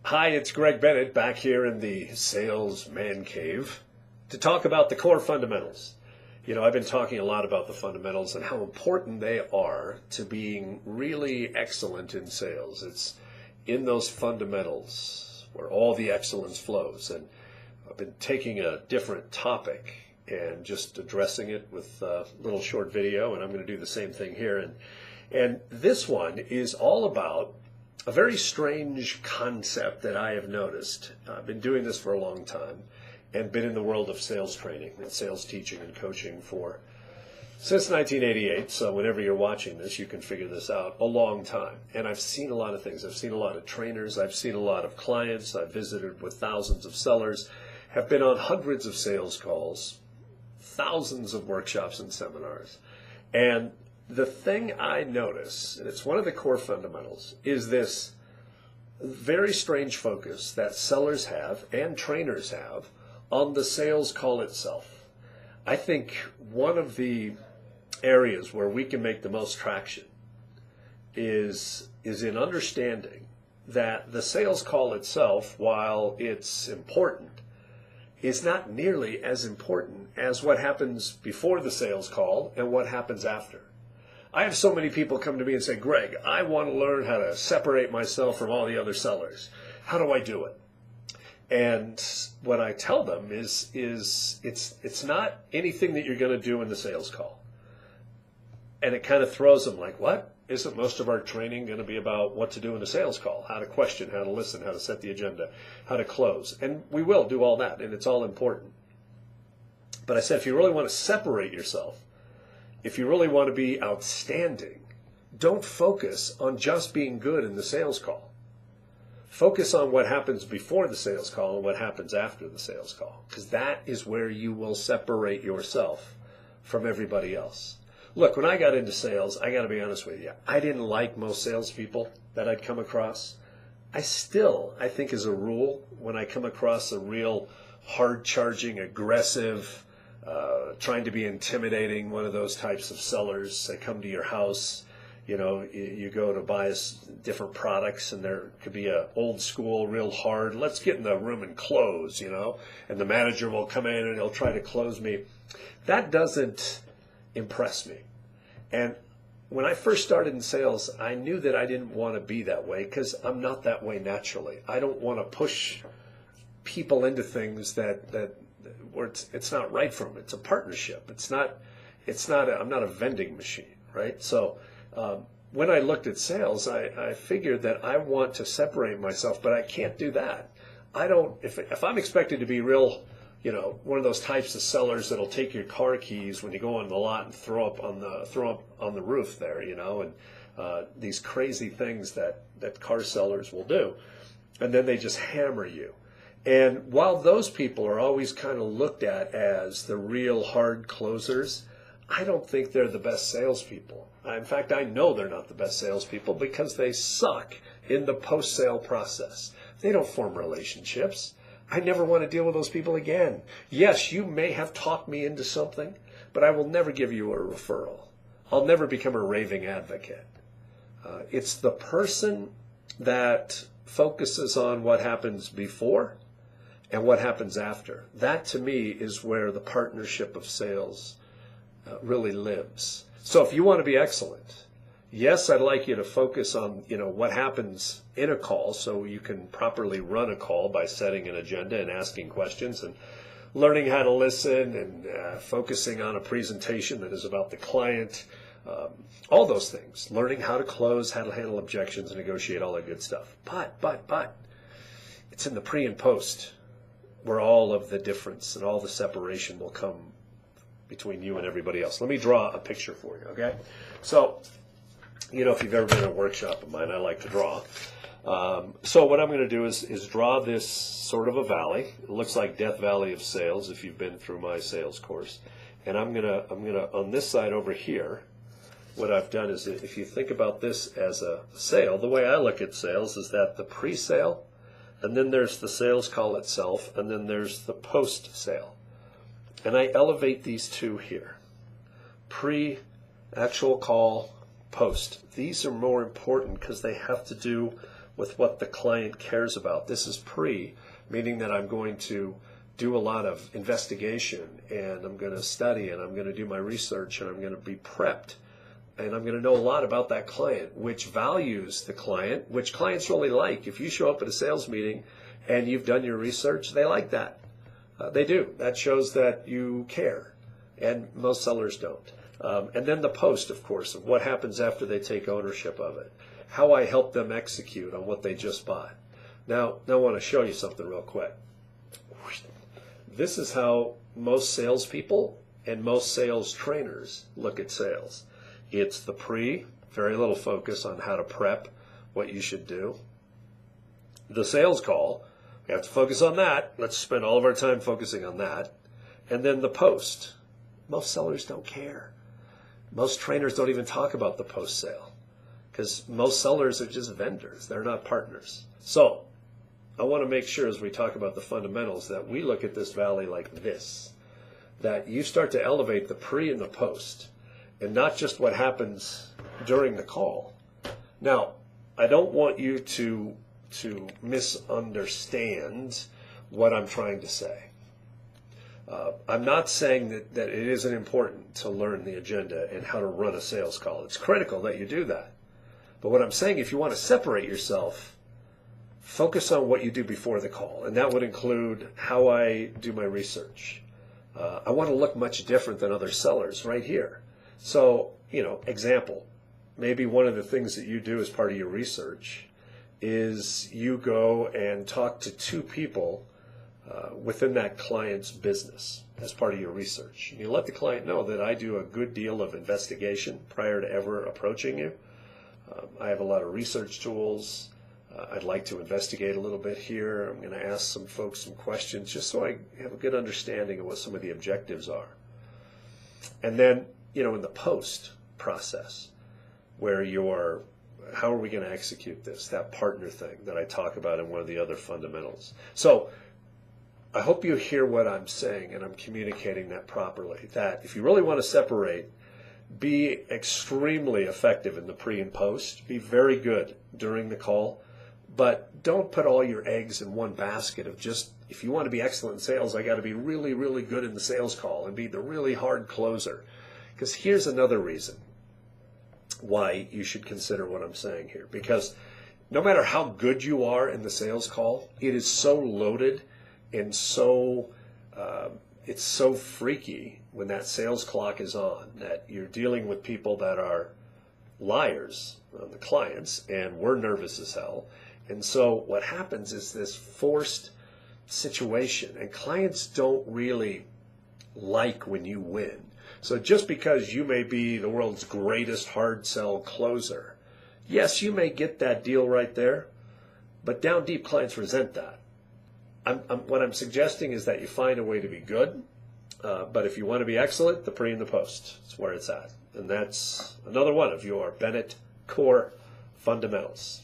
Hi, it's Greg Bennett back here in the Sales Man Cave to talk about the core fundamentals. I've been talking a lot about the fundamentals and how important they are to being really excellent in sales. It's in those fundamentals where all the excellence flows. And I've been taking a different topic and just addressing it with a little short video, and I'm going to do the same thing here. And this one is all about a very strange concept that I have noticed. I've been doing this for a long time and been in the world of sales training and sales teaching and coaching since 1988. So whenever you're watching this, you can figure this out, a long time. And I've seen a lot of things. I've seen a lot of trainers. I've seen a lot of clients. I've visited with thousands of sellers, have been on hundreds of sales calls, thousands of workshops and seminars. And the thing I notice, and it's one of the core fundamentals, is this very strange focus that sellers have and trainers have on the sales call itself. I think one of the areas where we can make the most traction is in understanding that the sales call itself, while it's important, is not nearly as important as what happens before the sales call and what happens after. I have so many people come to me and say, Greg, I want to learn how to separate myself from all the other sellers. How do I do it? And what I tell them is it's not anything that you're going to do in the sales call. And it kind of throws them like, what? Isn't most of our training going to be about what to do in a sales call? How to question, how to listen, how to set the agenda, how to close. And we will do all that, and it's all important. But I said, if you really want to separate yourself, if you really want to be outstanding, don't focus on just being good in the sales call. Focus on what happens before the sales call and what happens after the sales call, because that is where you will separate yourself from everybody else. Look, when I got into sales, I got to be honest with you, I didn't like most salespeople that I'd come across. I think as a rule, when I come across a real hard-charging, aggressive, trying to be intimidating, one of those types of sellers, they come to your house, you go to buy different products, and there could be a old school, real hard, let's get in the room and close, and the manager will come in and he'll try to close me. That doesn't impress me. And when I first started in sales, I knew that I didn't want to be that way because I'm not that way naturally. I don't want to push people into things that where it's not right for them. It's a partnership. I'm not a vending machine, right? So when I looked at sales, I figured that I want to separate myself, but I can't do that. If I'm expected to be real, one of those types of sellers that'll take your car keys when you go on the lot and throw up on the roof there, and these crazy things that car sellers will do, and then they just hammer you. And while those people are always kind of looked at as the real hard closers, I don't think they're the best salespeople. In fact, I know they're not the best salespeople because they suck in the post-sale process. They don't form relationships. I never want to deal with those people again. Yes, you may have talked me into something, but I will never give you a referral. I'll never become a raving advocate. It's the person that focuses on what happens before and what happens after. That, to me, is where the partnership of sales really lives. So if you want to be excellent, yes, I'd like you to focus on, what happens in a call so you can properly run a call by setting an agenda and asking questions and learning how to listen and focusing on a presentation that is about the client, all those things, learning how to close, how to handle objections and negotiate, all that good stuff. But it's in the pre and post where all of the difference and all the separation will come between you and everybody else. Let me draw a picture for you, okay? So, if you've ever been in a workshop of mine, I like to draw. So what I'm going to do is draw this sort of a valley. It looks like Death Valley of Sales if you've been through my sales course. And I'm gonna on this side over here, what I've done is, if you think about this as a sale, the way I look at sales is that the pre-sale, and then there's the sales call itself, and then there's the post-sale. And I elevate these two here. Pre, actual call, post. These are more important because they have to do with what the client cares about. This is pre, meaning that I'm going to do a lot of investigation, and I'm going to study, and I'm going to do my research, and I'm going to be prepped, and I'm going to know a lot about that client, which values the client, which clients really like. If you show up at a sales meeting and you've done your research, they like that. They do. That shows that you care, and most sellers don't. And then the post, of course, of what happens after they take ownership of it, how I help them execute on what they just bought. Now I want to show you something real quick. This is how most salespeople and most sales trainers look at sales. It's the pre, very little focus on how to prep, what you should do. The sales call, we have to focus on that. Let's spend all of our time focusing on that. And then the post. Most sellers don't care. Most trainers don't even talk about the post sale because most sellers are just vendors. They're not partners. So I want to make sure as we talk about the fundamentals that we look at this valley like this, that you start to elevate the pre and the post and not just what happens during the call. Now, I don't want you to misunderstand what I'm trying to say. I'm not saying that it isn't important to learn the agenda and how to run a sales call. It's critical that you do that. But what I'm saying, if you want to separate yourself, focus on what you do before the call. And that would include how I do my research. I want to look much different than other sellers right here. So, example, maybe one of the things that you do as part of your research is you go and talk to two people within that client's business as part of your research. And you let the client know that I do a good deal of investigation prior to ever approaching you. I have a lot of research tools. I'd like to investigate a little bit here. I'm going to ask some folks some questions just so I have a good understanding of what some of the objectives are. And then, in the post process, where how are we going to execute this, that partner thing that I talk about in one of the other fundamentals. So I hope you hear what I'm saying and I'm communicating that properly, that if you really want to separate, be extremely effective in the pre and post, be very good during the call, but don't put all your eggs in one basket of just, if you want to be excellent in sales, I got to be really, really good in the sales call and be the really hard closer. Because here's another reason why you should consider what I'm saying here. Because no matter how good you are in the sales call, it is so loaded and it's so freaky when that sales clock is on that you're dealing with people that are liars, the clients, and we're nervous as hell. And so what happens is this forced situation, and clients don't really like when you win. So just because you may be the world's greatest hard sell closer, yes, you may get that deal right there, but down deep clients resent that. What I'm suggesting is that you find a way to be good, but if you want to be excellent, the pre and the post is where it's at. And that's another one of your Bennett core fundamentals.